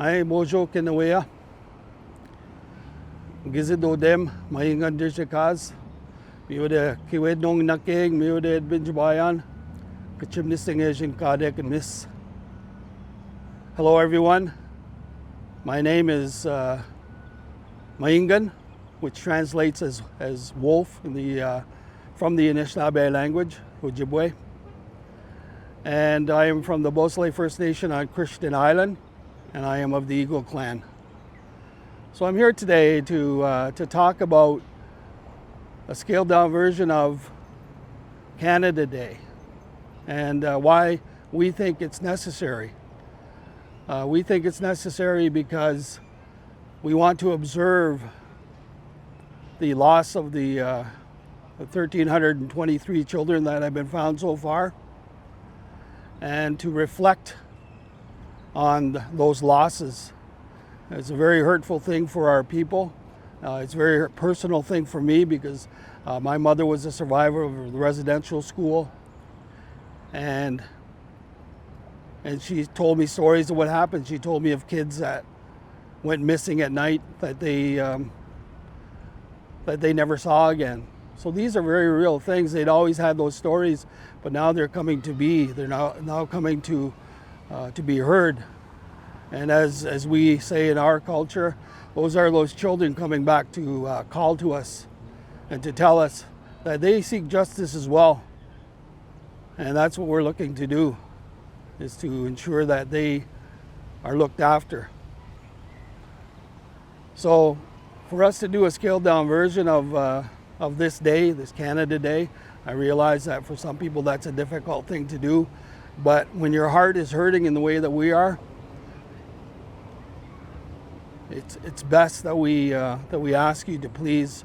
Ay mojo kinawea. Gizido dem maingan dir kaz. Miude kiwed nong nakeng miude binjabayan. Kachimnising Asian kadek and miss. Hello everyone. My name is Maingan, which translates as wolf in the from the Anishinaabe language, Ojibwe. And I am from the Beausoleil First Nation on Christian Island, and I am of the Eagle Clan. So I'm here today to talk about a scaled down version of Canada Day and why we think it's necessary. We think it's necessary because we want to observe the loss of the 1,323 children that have been found so far, and to reflect on those losses. It's a very hurtful thing for our people. It's a very personal thing for me because my mother was a survivor of the residential school, and she told me stories of what happened. She told me of kids that went missing at night that they never saw again. So these are very real things. They'd always had those stories, but now they're coming to be. They're now coming to be heard. And as we say in our culture, those are those children coming back to call to us and to tell us that they seek justice as well. And that's what we're looking to do, is to ensure that they are looked after. So for us to do a scaled down version of this day, this Canada Day, I realize that for some people that's a difficult thing to do, but when your heart is hurting in the way that we are, it's best that we ask you to please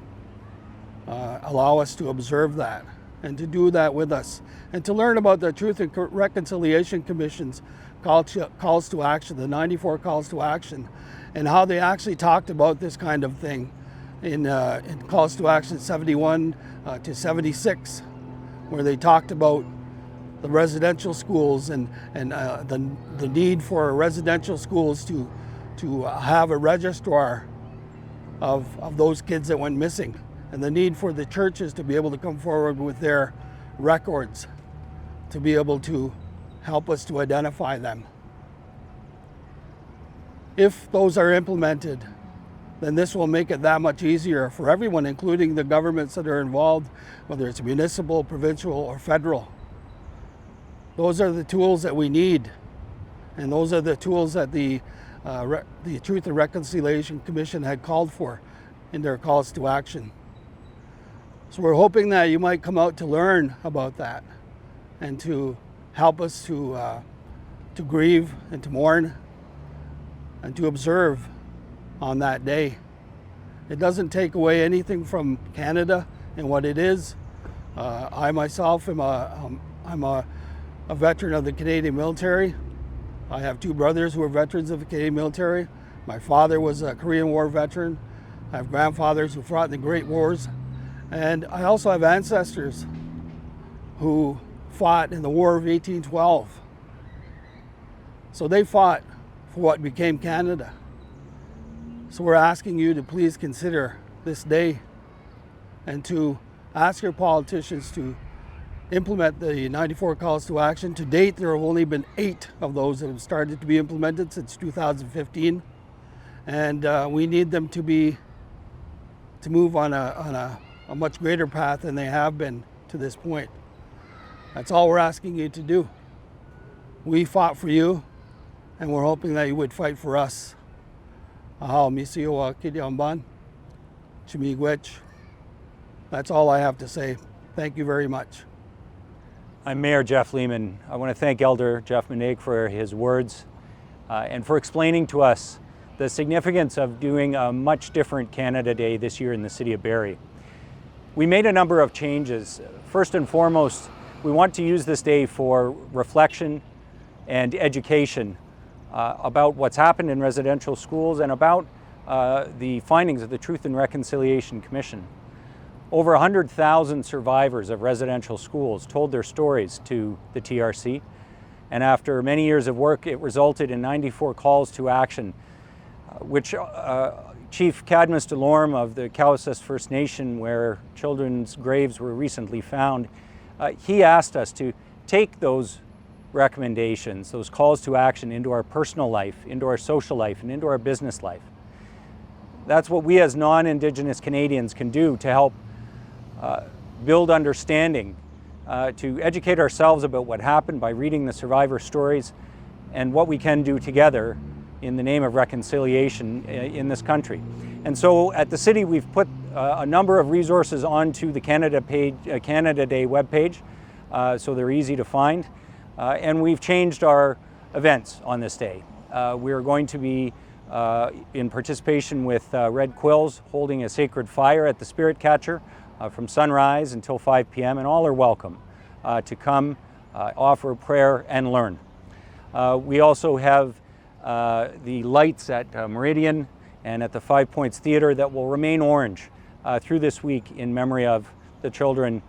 allow us to observe that and to do that with us and to learn about the Truth and Reconciliation Commission's calls to action, the 94 calls to action, and how they actually talked about this kind of thing in calls to action 71 to 76, where they talked about the residential schools and the need for residential schools to have a registrar of those kids that went missing, and the need for the churches to be able to come forward with their records to be able to help us to identify them. If those are implemented, then this will make it that much easier for everyone, including the governments that are involved, whether it's municipal, provincial, or federal. Those are the tools that we need, and those are the tools that the Truth and Reconciliation Commission had called for in their calls to action. So we're hoping that you might come out to learn about that and to help us to grieve and to mourn and to observe on that day. It doesn't take away anything from Canada and what it is. I myself am a veteran of the Canadian military. I have two brothers who are veterans of the Canadian military. My father was a Korean War veteran. I have grandfathers who fought in the Great Wars. And I also have ancestors who fought in the War of 1812. So they fought for what became Canada. So we're asking you to please consider this day and to ask your politicians to implement the 94 calls to action. To date, there have only been 8 of those that have started to be implemented since 2015. And we need them to move on a much greater path than they have been to this point. That's all we're asking you to do. We fought for you, and we're hoping that you would fight for us. That's all I have to say. Thank you very much. I'm Mayor Jeff Lehman. I want to thank Elder Jeff Monague for his words and for explaining to us the significance of doing a much different Canada Day this year in the city of Barrie. We made a number of changes. First and foremost, we want to use this day for reflection and education about what's happened in residential schools and about the findings of the Truth and Reconciliation Commission. Over 100,000 survivors of residential schools told their stories to the TRC, And after many years of work, it resulted in 94 calls to action, which Chief Cadmus Delorme of the Cowessess First Nation, where children's graves were recently found, he asked us to take those recommendations, those calls to action, into our personal life, into our social life, and into our business life. That's what we as non-Indigenous Canadians can do to help build understanding, to educate ourselves about what happened by reading the survivor stories, and what we can do together in the name of reconciliation in this country. And so at the city, we've put a number of resources onto the Canada Day webpage, so they're easy to find. And we've changed our events on this day. We're going to be in participation with Red Quills, holding a sacred fire at the Spirit Catcher from sunrise until 5 p.m. and all are welcome to come, offer prayer and learn. We also have the lights at Meridian and at the Five Points Theatre that will remain orange through this week in memory of the children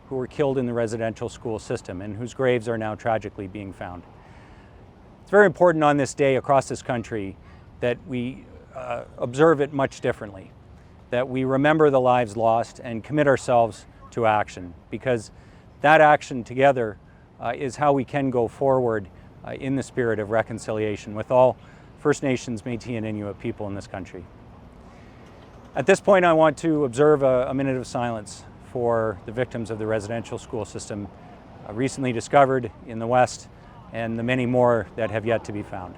who were killed in the residential school system and whose graves are now tragically being found. It's very important on this day across this country that we observe it much differently, that we remember the lives lost and commit ourselves to action, because that action together is how we can go forward in the spirit of reconciliation with all First Nations, Métis, and Inuit people in this country. At this point, I want to observe a minute of silence for the victims of the residential school system recently discovered in the West, and the many more that have yet to be found.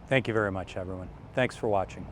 Thank you very much, everyone. Thanks for watching.